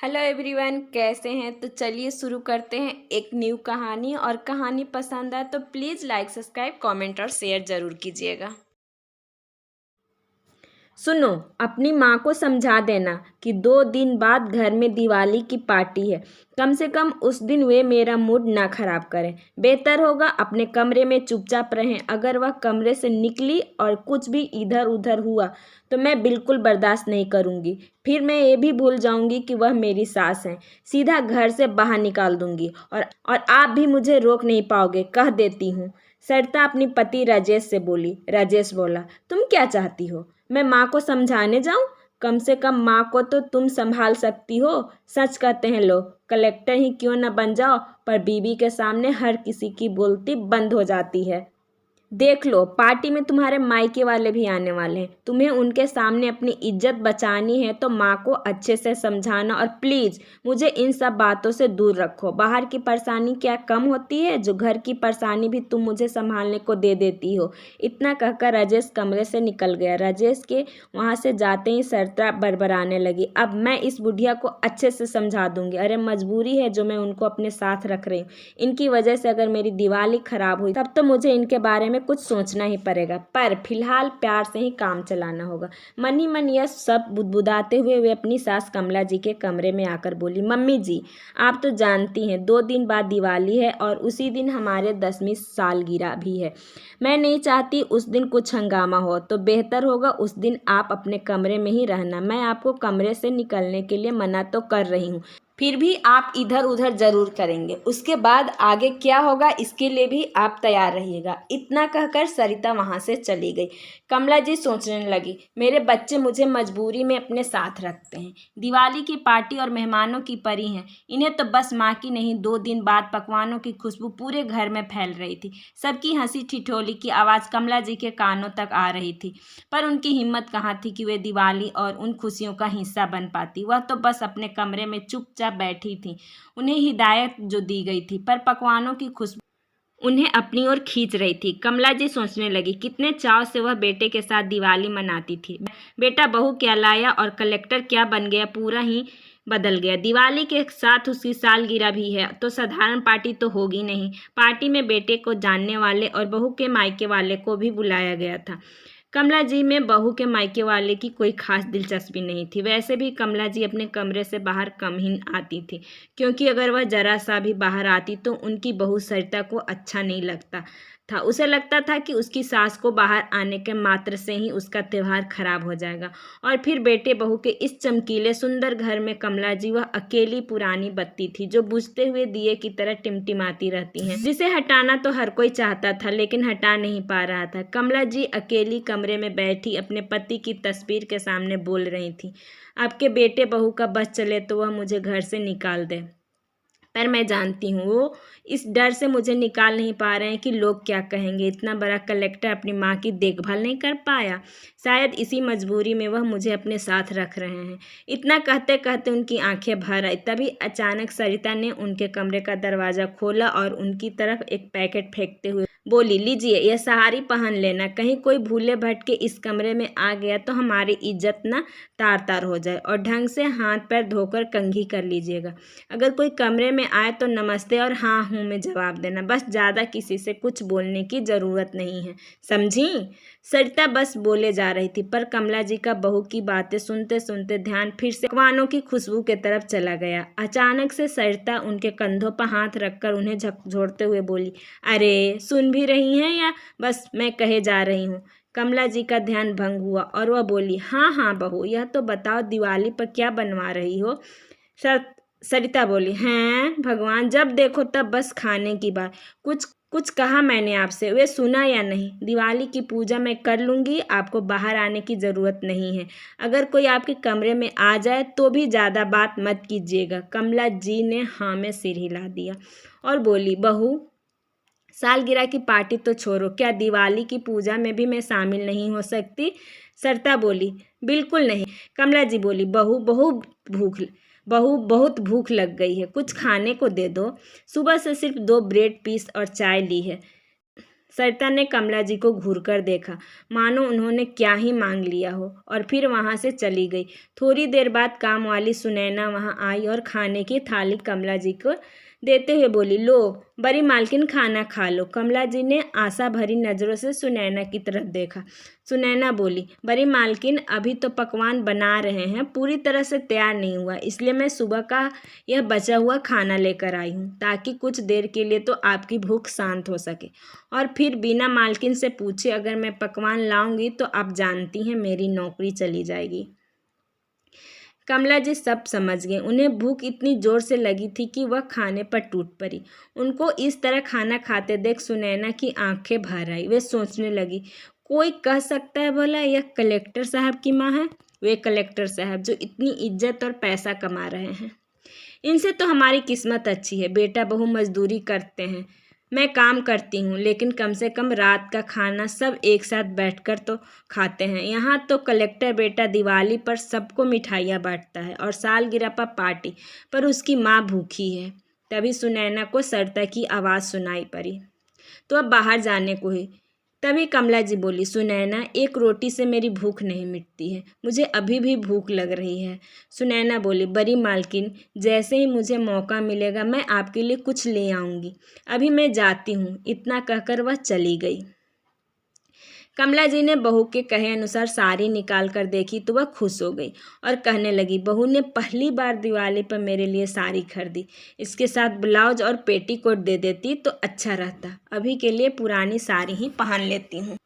Hello everyone, कैसे हैं। तो चलिए शुरू करते हैं एक न्यू कहानी। और कहानी पसंद आए तो प्लीज़ लाइक सब्सक्राइब कमेंट और शेयर ज़रूर कीजिएगा। सुनो, अपनी माँ को समझा देना कि 2 दिन बाद घर में दिवाली की पार्टी है। कम से कम उस दिन वे मेरा मूड ना खराब करें। बेहतर होगा अपने कमरे में चुपचाप रहें। अगर वह कमरे से निकली और कुछ भी इधर उधर हुआ तो मैं बिल्कुल बर्दाश्त नहीं करूँगी। फिर मैं ये भी भूल जाऊँगी कि वह मेरी सास है। सीधा घर से बाहर निकाल दूँगी और आप भी मुझे रोक नहीं पाओगे, कह देती हूँ। सरिता अपनी पति राजेश से बोली। राजेश बोला, तुम क्या चाहती हो? मैं माँ को समझाने जाऊं? कम से कम माँ को तो तुम संभाल सकती हो। सच कहते हैं लोग, कलेक्टर ही क्यों न बन जाओ, पर बीबी के सामने हर किसी की बोलती बंद हो जाती है। देख लो, पार्टी में तुम्हारे मायके वाले भी आने वाले हैं। तुम्हें उनके सामने अपनी इज्जत बचानी है तो माँ को अच्छे से समझाना। और प्लीज़ मुझे इन सब बातों से दूर रखो। बाहर की परेशानी क्या कम होती है जो घर की परेशानी भी तुम मुझे संभालने को दे देती हो। इतना कहकर राजेश कमरे से निकल गया। राजेश के वहाँ से जाते ही सरिता बड़बड़ाने लगी। अब मैं इस बुढ़िया को अच्छे से समझा दूंगी। अरे मजबूरी है जो मैं उनको अपने साथ रख रही हूँ। इनकी वजह से अगर मेरी दिवाली खराब हुई तब तो मुझे इनके बारे में कुछ सोचना ही पड़ेगा। पर फिलहाल प्यार से ही काम चलाना होगा। मन ही मन यह सब बुदबुदाते हुए वे अपनी सास कमला जी के कमरे में आकर बोली, मम्मी जी, आप तो जानती हैं 2 दिन बाद दिवाली है और उसी दिन हमारे 10वीं सालगिरह भी है। मैं नहीं चाहती उस दिन कुछ हंगामा हो, तो बेहतर होगा उस दिन आप अपने कमरे में ही रहना। मैं आपको कमरे से निकलने के लिए मना तो कर रही हूँ, फिर भी आप इधर उधर जरूर करेंगे। उसके बाद आगे क्या होगा इसके लिए भी आप तैयार रहिएगा। इतना कहकर सरिता वहां से चली गई। कमला जी सोचने लगी, मेरे बच्चे मुझे मजबूरी में अपने साथ रखते हैं। दिवाली की पार्टी और मेहमानों की परी हैं। इन्हें तो बस माँ की नहीं, 2 दिन बाद पकवानों की खुशबू पूरे घर में फैल रही थी। सबकी हंसी ठिठोली की आवाज़ कमला जी के कानों तक आ रही थी। पर उनकी हिम्मत कहाँ थी कि वे दिवाली और उन खुशियों का हिस्सा बन पाती। वह तो बस अपने कमरे में चुपचाप बैठी थी। उन्हें हिदायत जो दी गई थी, पर पकवानों की खुशबू उन्हें अपनी ओर खींच रही थी। कमला जी सोचने लगी, कितने चाव से वह बेटे के साथ दिवाली मनाती थी। बेटा बहू क्या लाया और कलेक्टर क्या बन गया, पूरा ही बदल गया। दिवाली के साथ उसकी सालगिरह भी है तो साधारण पार्टी तो होगी नहीं। पार्टी में बेटे को जानने वाले और बहू के मायके वाले को भी बुलाया गया था। कमला जी में बहू के मायके वाले की कोई खास दिलचस्पी नहीं थी। वैसे भी कमला जी अपने कमरे से बाहर कम ही आती थी, क्योंकि अगर वह जरा सा भी बाहर आती तो उनकी बहू सरिता को अच्छा नहीं लगता था। उसे लगता था कि उसकी सास को बाहर आने के मात्र से ही उसका त्यौहार खराब हो जाएगा। और फिर बेटे बहू के इस चमकीले सुंदर घर में कमला जी वह अकेली पुरानी बत्ती थी जो बुझते हुए दिए की तरह टिमटिमाती रहती हैं, जिसे हटाना तो हर कोई चाहता था लेकिन हटा नहीं पा रहा था। कमला जी अकेली कमरे में बैठी अपने पति की तस्वीर के सामने बोल रही थी, आपके बेटे बहू का बस चले तो वह मुझे घर से निकाल दे, पर मैं जानती हूँ वो इस डर से मुझे निकाल नहीं पा रहे हैं कि लोग क्या कहेंगे। इतना बड़ा कलेक्टर अपनी माँ की देखभाल नहीं कर पाया, शायद इसी मजबूरी में वह मुझे अपने साथ रख रहे हैं। इतना कहते कहते उनकी आंखें भर आई। तभी अचानक सरिता ने उनके कमरे का दरवाज़ा खोला और उनकी तरफ एक पैकेट फेंकते हुए बोली, लीजिए यह सहारी पहन लेना। कहीं कोई भूले भटके इस कमरे में आ गया तो हमारी इज्जत ना तार तार हो जाए। और ढंग से हाथ पैर धोकर कंघी कर लीजिएगा। अगर कोई कमरे में आए तो नमस्ते और हाँ हूँ में जवाब देना। बस ज़्यादा किसी से कुछ बोलने की ज़रूरत नहीं है, समझी? सरिता बस बोले जा रही थी, पर कमला जी का बहू की बातें सुनते सुनते ध्यान फिर से पकवानों की खुशबू की तरफ चला गया। अचानक से सरिता उनके कंधों पर हाथ रखकर उन्हें झकझोरते हुए बोली, अरे सुन भी रही हैं या बस मैं कहे जा रही हूँ? कमला जी का ध्यान भंग हुआ और वह बोली, हाँ हाँ बहू, यह तो बताओ दिवाली पर क्या बनवा रही हो? सरिता बोली, हैं भगवान, जब देखो तब बस खाने की बात। कुछ कुछ कहा मैंने आपसे, वे सुना या नहीं? दिवाली की पूजा मैं कर लूँगी, आपको बाहर आने की ज़रूरत नहीं है। अगर कोई आपके कमरे में आ जाए तो भी ज़्यादा बात मत कीजिएगा। कमला जी ने हाँ में सिर हिला दिया और बोली, बहू सालगिरह की पार्टी तो छोड़ो, क्या दिवाली की पूजा में भी मैं शामिल नहीं हो सकती? सरिता बोली, बिल्कुल नहीं। कमला जी बोली, बहू बहुत भूख लग गई है, कुछ खाने को दे दो। सुबह से सिर्फ 2 ब्रेड पीस और चाय ली है। सरिता ने कमला जी को घूरकर देखा, मानो उन्होंने क्या ही मांग लिया हो, और फिर वहां से चली गई। थोड़ी देर बाद काम वाली सुनैना वहां आई और खाने की थाली कमला जी को देते हुए बोली, लो बड़ी मालकिन, खाना खा लो। कमला जी ने आशा भरी नज़रों से सुनैना की तरफ देखा। सुनैना बोली, बड़ी मालकिन, अभी तो पकवान बना रहे हैं, पूरी तरह से तैयार नहीं हुआ, इसलिए मैं सुबह का यह बचा हुआ खाना लेकर आई हूँ, ताकि कुछ देर के लिए तो आपकी भूख शांत हो सके। और फिर बिना मालकिन से पूछे अगर मैं पकवान लाऊंगी तो आप जानती हैं मेरी नौकरी चली जाएगी। कमला जी सब समझ गए। उन्हें भूख इतनी जोर से लगी थी कि वह खाने पर टूट पड़ी। उनको इस तरह खाना खाते देख सुनैना की आंखें भर आई। वे सोचने लगी, कोई कह सकता है भला यह कलेक्टर साहब की माँ है? वे कलेक्टर साहब जो इतनी इज्जत और पैसा कमा रहे हैं। इनसे तो हमारी किस्मत अच्छी है, बेटा बहू मजदूरी करते हैं, मैं काम करती हूँ, लेकिन कम से कम रात का खाना सब एक साथ बैठकर तो खाते हैं। यहाँ तो कलेक्टर बेटा दिवाली पर सबको मिठाइयाँ बांटता है और सालगिरह पर पार्टी, पर उसकी माँ भूखी है। तभी सुनैना को सरिता की आवाज़ सुनाई पड़ी, तो अब बाहर जाने को है। तभी कमला जी बोली, सुनैना, एक रोटी से मेरी भूख नहीं मिटती है, मुझे अभी भी भूख लग रही है। सुनैना बोली, बड़ी मालकिन, जैसे ही मुझे मौका मिलेगा मैं आपके लिए कुछ ले आऊँगी, अभी मैं जाती हूँ। इतना कहकर वह चली गई। कमला जी ने बहू के कहे अनुसार साड़ी निकाल कर देखी तो वह खुश हो गई और कहने लगी, बहू ने पहली बार दिवाली पर मेरे लिए साड़ी खरीदी, इसके साथ ब्लाउज और पेटीकोट दे देती तो अच्छा रहता। अभी के लिए पुरानी साड़ी ही पहन लेती हूँ।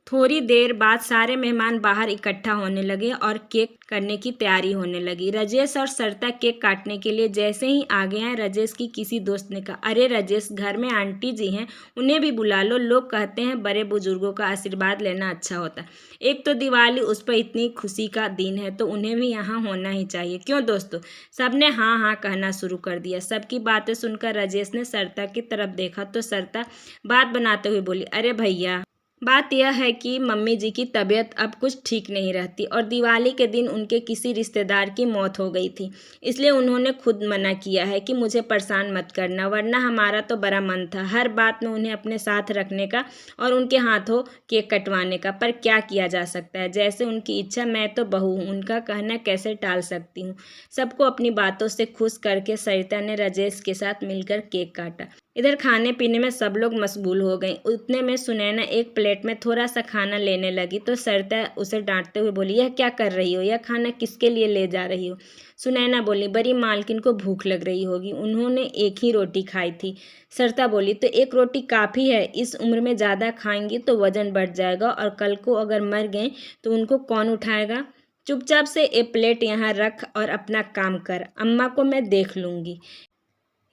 थोड़ी देर बाद सारे मेहमान बाहर इकट्ठा होने लगे और केक करने की तैयारी होने लगी। राजेश और सरिता केक काटने के लिए जैसे ही आगे आए, राजेश की किसी दोस्त ने कहा, अरे राजेश, घर में आंटी जी हैं, उन्हें भी बुला लो, लोग कहते हैं बड़े बुजुर्गों का आशीर्वाद लेना अच्छा होता है। एक तो दिवाली, उस पर इतनी खुशी का दिन है, तो उन्हें भी यहाँ होना ही चाहिए, क्यों दोस्तों? सबने हाँ हाँ कहना शुरू कर दिया। सबकी बातें सुनकर राजेश ने सरिता की तरफ देखा तो सरिता बात बनाते हुए बोली, अरे भैया, बात यह है कि मम्मी जी की तबीयत अब कुछ ठीक नहीं रहती और दिवाली के दिन उनके किसी रिश्तेदार की मौत हो गई थी, इसलिए उन्होंने खुद मना किया है कि मुझे परेशान मत करना, वरना हमारा तो बड़ा मन था हर बात में उन्हें अपने साथ रखने का और उनके हाथों केक कटवाने का, पर क्या किया जा सकता है, जैसे उनकी इच्छा। मैं तो बहू हूँ, उनका कहना कैसे टाल सकती हूँ। सबको अपनी बातों से खुश करके सरिता ने राजेश के साथ मिलकर केक काटा। इधर खाने पीने में सब लोग मशगूल हो गए। उतने में सुनैना एक प्लेट में थोड़ा सा खाना लेने लगी तो सरिता उसे डांटते हुए बोली, यह क्या कर रही हो, यह खाना किसके लिए ले जा रही हो? सुनैना बोली, बड़ी मालकिन को भूख लग रही होगी, उन्होंने एक ही रोटी खाई थी। सरिता बोली, तो एक रोटी काफ़ी है, इस उम्र में ज़्यादा खाएंगी तो वजन बढ़ जाएगा और कल को अगर मर गए तो उनको कौन उठाएगा? चुपचाप से एक प्लेट यहाँ रख और अपना काम कर, अम्मा को मैं देख लूँगी।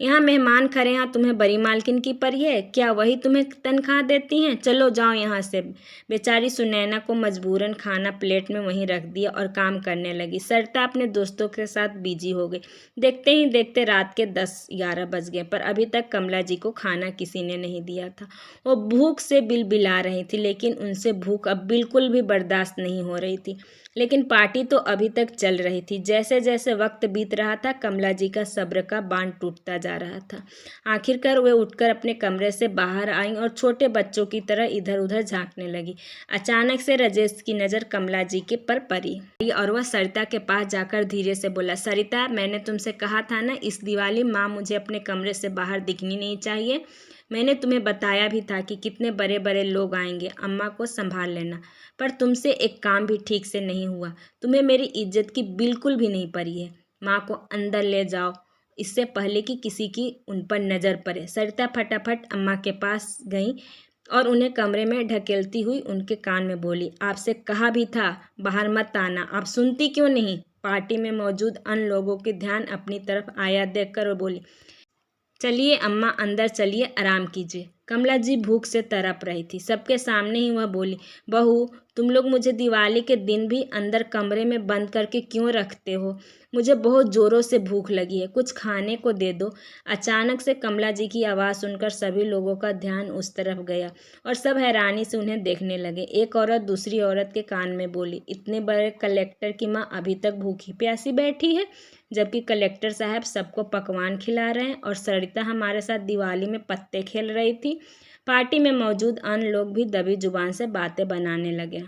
यहाँ मेहमान खड़े हैं, तुम्हें बड़ी मालकिन की परी है क्या? वही तुम्हें तनख्वाह देती हैं? चलो जाओ यहाँ से। बेचारी सुनैना को मजबूरन खाना प्लेट में वहीं रख दिया और काम करने लगी। सरिता अपने दोस्तों के साथ बिजी हो गई। देखते ही देखते रात के 10-11 बज गए, पर अभी तक कमला जी को खाना किसी ने नहीं दिया था। वो भूख से बिलबिला रही थी, लेकिन उनसे भूख अब बिल्कुल भी बर्दाश्त नहीं हो रही थी। लेकिन पार्टी तो अभी तक चल रही थी। जैसे जैसे वक्त बीत रहा था, कमला जी का सब्र का बांध टूटता जा रहा था। आखिरकार वे उठकर अपने कमरे से बाहर आईं और छोटे बच्चों की तरह इधर उधर झांकने लगी। अचानक से राजेश की नज़र कमला जी के पर पड़ी और वह सरिता के पास जाकर धीरे से बोला, सरिता, मैंने तुमसे कहा था ना, इस दिवाली माँ मुझे अपने कमरे से बाहर दिखनी नहीं चाहिए। मैंने तुम्हें बताया भी था कि कितने बड़े बड़े लोग आएंगे, अम्मा को संभाल लेना, पर तुमसे एक काम भी ठीक से नहीं हुआ। तुम्हें मेरी इज्जत की बिल्कुल भी नहीं पड़ी है। माँ को अंदर ले जाओ, इससे पहले कि किसी की उन पर नज़र पड़े। सरिता फटाफट अम्मा के पास गई और उन्हें कमरे में ढकेलती हुई उनके कान में बोली, आपसे कहा भी था बाहर मत आना, आप सुनती क्यों नहीं? पार्टी में मौजूद अन्य लोगों के ध्यान अपनी तरफ आया देखकर वो बोली, चलिए अम्मा, अंदर चलिए, आराम कीजिए। कमला जी भूख से तड़प रही थी। सबके सामने ही वह बोली, बहू, तुम लोग मुझे दिवाली के दिन भी अंदर कमरे में बंद करके क्यों रखते हो? मुझे बहुत ज़ोरों से भूख लगी है, कुछ खाने को दे दो। अचानक से कमला जी की आवाज़ सुनकर सभी लोगों का ध्यान उस तरफ गया और सब हैरानी से उन्हें देखने लगे। एक औरत दूसरी औरत के कान में बोली, इतने बड़े कलेक्टर की माँ अभी तक भूखी प्यासी बैठी है, जबकि कलेक्टर साहब सबको पकवान खिला रहे हैं और सरिता हमारे साथ दिवाली में पत्ते खेल रही थी। पार्टी में मौजूद अन्य लोग भी दबी जुबान से बातें बनाने लगे।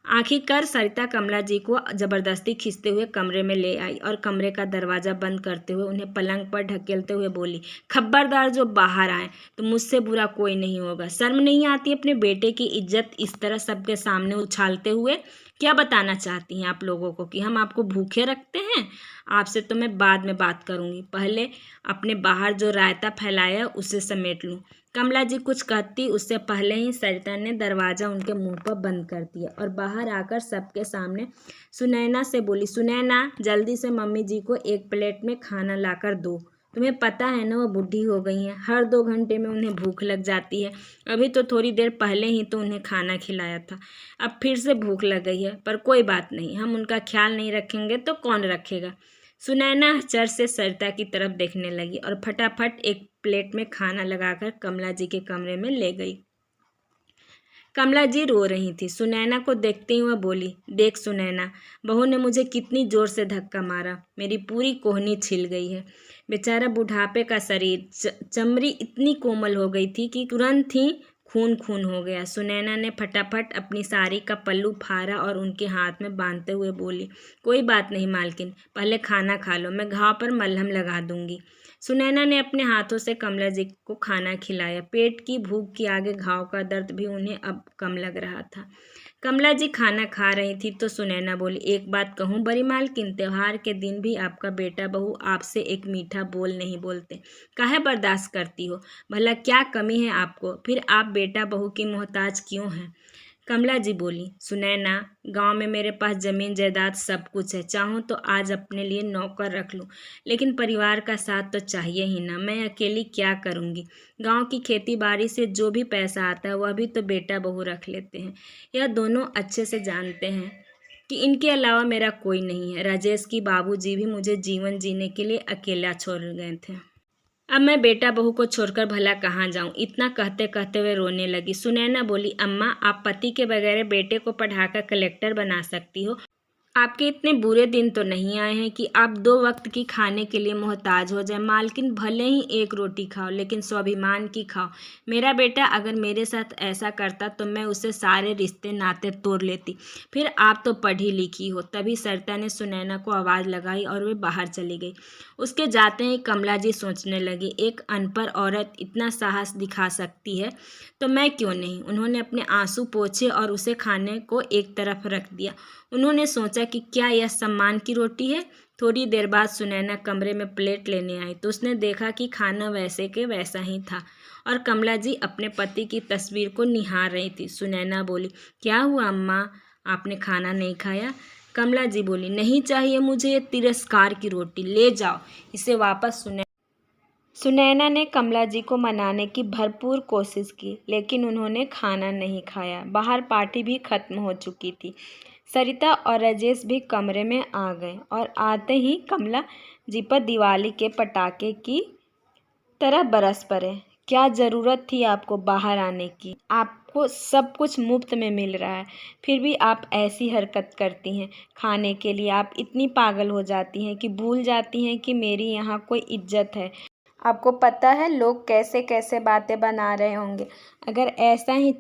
आखिरकार सरिता कमला जी को जबरदस्ती खींचते हुए कमरे में ले आई और कमरे का दरवाजा बंद करते हुए उन्हें पलंग पर ढकेलते हुए बोली, खबरदार जो बाहर आए तो मुझसे बुरा कोई नहीं होगा। शर्म नहीं आती अपने बेटे की इज्जत इस तरह सबके सामने उछालते हुए? क्या बताना चाहती हैं आप लोगों को कि हम आपको भूखे रखते हैं? आपसे तो मैं बाद में बात करूंगी, पहले अपने बाहर जो रायता फैलाया उसे समेट लूं। कमला जी कुछ कहती उससे पहले ही सरिता ने दरवाज़ा उनके मुंह पर बंद कर दिया और बाहर आकर सबके सामने सुनैना से बोली, सुनैना जल्दी से मम्मी जी को एक प्लेट में खाना लाकर दो। तुम्हें पता है ना वो बूढ़ी हो गई हैं, हर 2 घंटे में उन्हें भूख लग जाती है। अभी तो थोड़ी देर पहले ही तो उन्हें खाना खिलाया था, अब फिर से भूख लग गई है। पर कोई बात नहीं, हम उनका ख्याल नहीं रखेंगे तो कौन रखेगा। सुनैना चर से सरिता की तरफ देखने लगी और फटाफट एक प्लेट में खाना लगाकर कमला जी के कमरे में ले गई। कमला जी रो रही थी। सुनैना को देखते ही वह बोली, देख सुनैना, बहू ने मुझे कितनी जोर से धक्का मारा, मेरी पूरी कोहनी छिल गई है। बेचारा बुढ़ापे का शरीर, चमड़ी इतनी कोमल हो गई थी कि तुरंत ही खून खून हो गया। सुनैना ने फटाफट अपनी साड़ी का पल्लू फाड़ा और उनके हाथ में बांधते हुए बोली, कोई बात नहीं मालकिन, पहले खाना खा लो, मैं घाव पर मलहम लगा दूंगी। सुनैना ने अपने हाथों से कमला जी को खाना खिलाया। पेट की भूख के आगे घाव का दर्द भी उन्हें अब कम लग रहा था। कमला जी खाना खा रही थी तो सुनैना बोली, एक बात कहूँ बड़ी मालकिन, त्योहार के दिन भी आपका बेटा बहू आपसे एक मीठा बोल नहीं बोलते, काहे बर्दाश्त करती हो? भला क्या कमी है आपको? फिर आप बेटा बहू की मोहताज क्यों हैं? कमला जी बोली, सुनैना, गांव में मेरे पास जमीन जायदाद सब कुछ है, चाहूँ तो आज अपने लिए नौकर रख लूँ, लेकिन परिवार का साथ तो चाहिए ही ना। मैं अकेली क्या करूँगी? गांव की खेती बाड़ी से जो भी पैसा आता है वह भी तो बेटा बहू रख लेते हैं। यह दोनों अच्छे से जानते हैं कि इनके अलावा मेरा कोई नहीं है। राजेश की बाबूजी भी मुझे जीवन जीने के लिए अकेला छोड़ गए थे। अब मैं बेटा बहू को छोड़कर भला कहाँ जाऊँ? इतना कहते कहते वे रोने लगी। सुनैना बोली, अम्मा, आप पति के बगैर बेटे को पढ़ाकर कलेक्टर बना सकती हो। आपके इतने बुरे दिन तो नहीं आए हैं कि आप 2 वक्त की खाने के लिए मोहताज हो जाए। मालकिन, भले ही एक रोटी खाओ लेकिन स्वाभिमान की खाओ। मेरा बेटा अगर मेरे साथ ऐसा करता तो मैं उससे सारे रिश्ते नाते तोड़ लेती। फिर आप तो पढ़ी लिखी हो। तभी सरिता ने सुनैना को आवाज़ लगाई और वे बाहर चली गई। उसके जाते ही कमला जी सोचने लगी, एक अनपढ़ औरत इतना साहस दिखा सकती है तो मैं क्यों नहीं। उन्होंने अपने आंसू पोंछे और उसे खाने को एक तरफ रख दिया। उन्होंने सोचा कि क्या यह सम्मान की रोटी है? थोड़ी देर बाद सुनैना कमरे में प्लेट लेने आई तो उसने देखा कि खाना वैसे के वैसा ही था और कमला जी अपने पति की तस्वीर को निहार रही थी। सुनैना बोली, क्या हुआ अम्मा, आपने खाना नहीं खाया? कमला जी बोली, नहीं चाहिए मुझे ये तिरस्कार की रोटी, ले जाओ इसे वापस। सुनैना ने कमला जी को मनाने की भरपूर कोशिश की लेकिन उन्होंने खाना नहीं खाया। बाहर पार्टी भी खत्म हो चुकी थी। सरिता और राजेश भी कमरे में आ गए और आते ही कमला जी पर दिवाली के पटाखे की तरह बरस पड़े। क्या ज़रूरत थी आपको बाहर आने की? आपको सब कुछ मुफ्त में मिल रहा है, फिर भी आप ऐसी हरकत करती हैं। खाने के लिए आप इतनी पागल हो जाती हैं कि भूल जाती हैं कि मेरी यहाँ कोई इज्जत है। आपको पता है लोग कैसे कैसे बातें बना रहे होंगे। अगर ऐसा ही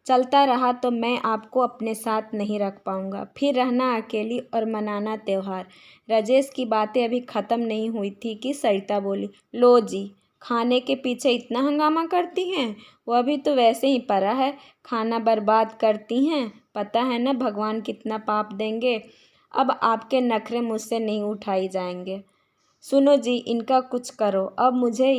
चलता रहा तो मैं आपको अपने साथ नहीं रख पाऊंगा। फिर रहना अकेली और मनाना त्यौहार। राजेश की बातें अभी ख़त्म नहीं हुई थी कि सरिता बोली, लो जी, खाने के पीछे इतना हंगामा करती हैं, वह भी तो वैसे ही पड़ा है, खाना बर्बाद करती हैं। पता है ना भगवान कितना पाप देंगे। अब आपके नखरे मुझसे नहीं उठाई जाएंगे। सुनो जी, इनका कुछ करो। अब मुझसे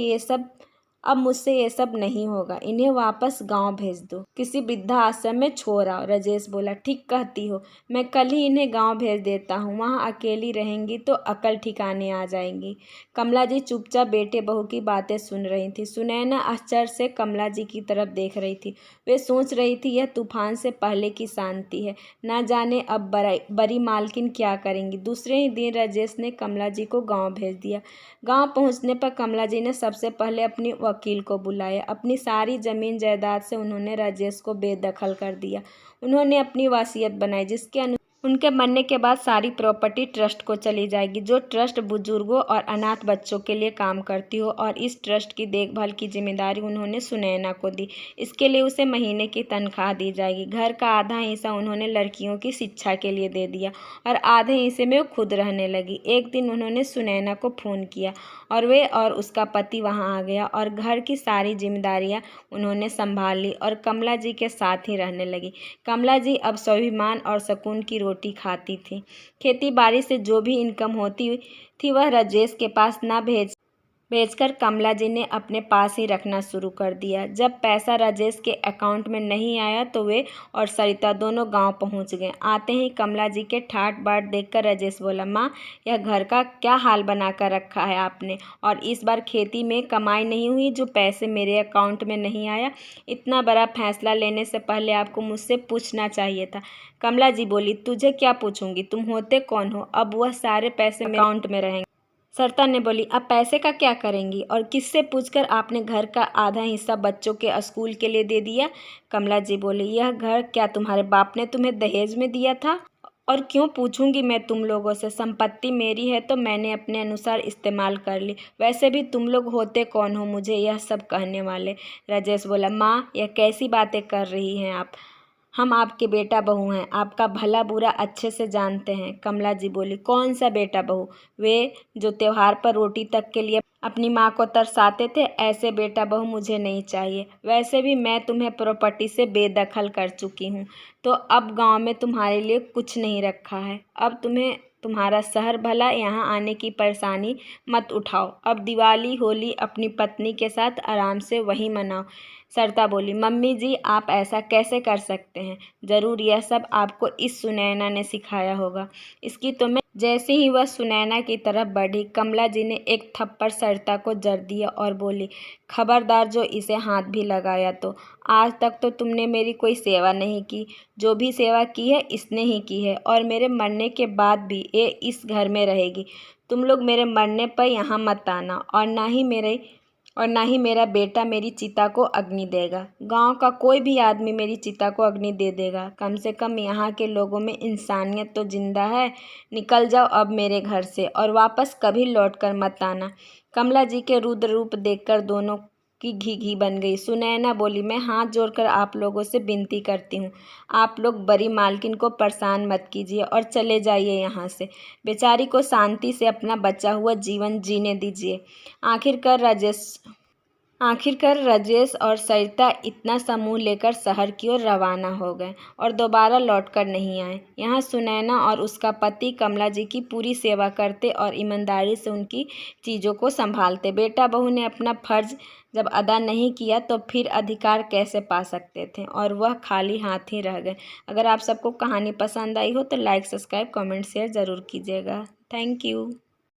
ये सब नहीं होगा। इन्हें वापस गांव भेज दो, किसी वृद्धा आश्रम में छोड़ आओ। राजेश बोला, ठीक कहती हो, मैं कल ही इन्हें गांव भेज देता हूँ। वहाँ अकेली रहेंगी तो अकल ठिकाने आ जाएंगी। कमला जी चुपचाप बेटे बहू की बातें सुन रही थी। सुनैना आश्चर्य से कमला जी की तरफ देख रही थी। वे सोच रही थी यह तूफान से पहले की शांति है, ना जाने अब बड़ी मालकिन क्या करेंगी। दूसरे ही दिन राजेश ने कमला जी को गाँव भेज दिया। गांव पहुंचने पर कमला जी ने सबसे पहले अपनी वकील को बुलाया। अपनी सारी ज़मीन जायदाद से उन्होंने राजेश को बेदखल कर दिया। उन्होंने अपनी वसीयत बनाई जिसके उनके मरने के बाद सारी प्रॉपर्टी ट्रस्ट को चली जाएगी, जो ट्रस्ट बुजुर्गों और अनाथ बच्चों के लिए काम करती हो, और इस ट्रस्ट की देखभाल की जिम्मेदारी उन्होंने सुनैना को दी। इसके लिए उसे महीने की तनख्वाह दी जाएगी। घर का आधा हिस्सा उन्होंने लड़कियों की शिक्षा के लिए दे दिया और आधे हिस्से में वो खुद रहने लगी। एक दिन उन्होंने सुनैना को फ़ोन किया और वे और उसका पति वहाँ आ गया और घर की सारी जिम्मेदारियाँ उन्होंने संभाल ली और कमला जी के साथ ही रहने लगी। कमला जी अब स्वाभिमान और सुकून की रोटी खाती थी। खेती बाड़ी से जो भी इनकम होती थी वह राजेश के पास ना भेजकर कमला जी ने अपने पास ही रखना शुरू कर दिया। जब पैसा राजेश के अकाउंट में नहीं आया तो वे और सरिता दोनों गांव पहुंच गए। आते ही कमला जी के ठाट बाट देखकर राजेश बोला, माँ, यह घर का क्या हाल बना कर रखा है आपने, और इस बार खेती में कमाई नहीं हुई जो पैसे मेरे अकाउंट में नहीं आया। इतना बड़ा फैसला लेने से पहले आपको मुझसे पूछना चाहिए था। कमला जी बोली, तुझे क्या पूछूंगी, तुम होते कौन हो, अब वह सारे पैसे मेरे अकाउंट में रहेंगे। सरिता ने बोली, अब पैसे का क्या करेंगी, और किससे पूछकर आपने घर का आधा हिस्सा बच्चों के स्कूल के लिए दे दिया। कमला जी बोली, यह घर क्या तुम्हारे बाप ने तुम्हें दहेज में दिया था, और क्यों पूछूंगी मैं तुम लोगों से, संपत्ति मेरी है तो मैंने अपने अनुसार इस्तेमाल कर ली। वैसे भी तुम लोग होते कौन हो मुझे यह सब कहने वाले। राजेश बोला, माँ, यह कैसी बातें कर रही हैं आप, हम आपके बेटा बहू हैं, आपका भला बुरा अच्छे से जानते हैं। कमला जी बोली, कौन सा बेटा बहू, वे जो त्योहार पर रोटी तक के लिए अपनी माँ को तरसाते थे, ऐसे बेटा बहू मुझे नहीं चाहिए। वैसे भी मैं तुम्हें प्रॉपर्टी से बेदखल कर चुकी हूँ, तो अब गांव में तुम्हारे लिए कुछ नहीं रखा है। अब तुम्हें तुम्हारा शहर भला, यहाँ आने की परेशानी मत उठाओ। अब दिवाली होली अपनी पत्नी के साथ आराम से वहीं मनाओ। सरिता बोली, मम्मी जी, आप ऐसा कैसे कर सकते हैं, ज़रूर यह सब आपको इस सुनैना ने सिखाया होगा। इसकी तो मैं। जैसे ही वह सुनैना की तरफ बढ़ी, कमला जी ने एक थप्पड़ सरिता को जड़ दिया और बोली, खबरदार जो इसे हाथ भी लगाया तो। आज तक तो तुमने मेरी कोई सेवा नहीं की, जो भी सेवा की है इसने ही की है, और मेरे मरने के बाद भी ये इस घर में रहेगी। तुम लोग मेरे मरने पर यहाँ मत आना, और ना ही मेरा बेटा मेरी चिता को अग्नि देगा। गांव का कोई भी आदमी मेरी चिता को अग्नि दे देगा। कम से कम यहाँ के लोगों में इंसानियत तो जिंदा है। निकल जाओ अब मेरे घर से, और वापस कभी लौट कर मत आना। कमला जी के रुद्र रूप देखकर दोनों की घी घी बन गई। सुनैना बोली, मैं हाथ जोड़कर आप लोगों से विनती करती हूँ, आप लोग बड़ी मालकिन को परेशान मत कीजिए और चले जाइए यहाँ से। बेचारी को शांति से अपना बचा हुआ जीवन जीने दीजिए। आखिरकार राजेश और सरिता इतना समूह लेकर शहर की ओर रवाना हो गए और दोबारा लौटकर नहीं आए। यहाँ सुनैना और उसका पति कमला जी की पूरी सेवा करते और ईमानदारी से उनकी चीज़ों को संभालते। बेटा बहू ने अपना फर्ज जब अदा नहीं किया तो फिर अधिकार कैसे पा सकते थे, और वह खाली हाथ ही रह गए। अगर आप सबको कहानी पसंद आई हो तो लाइक, सब्सक्राइब, कमेंट, शेयर ज़रूर कीजिएगा। Thank you.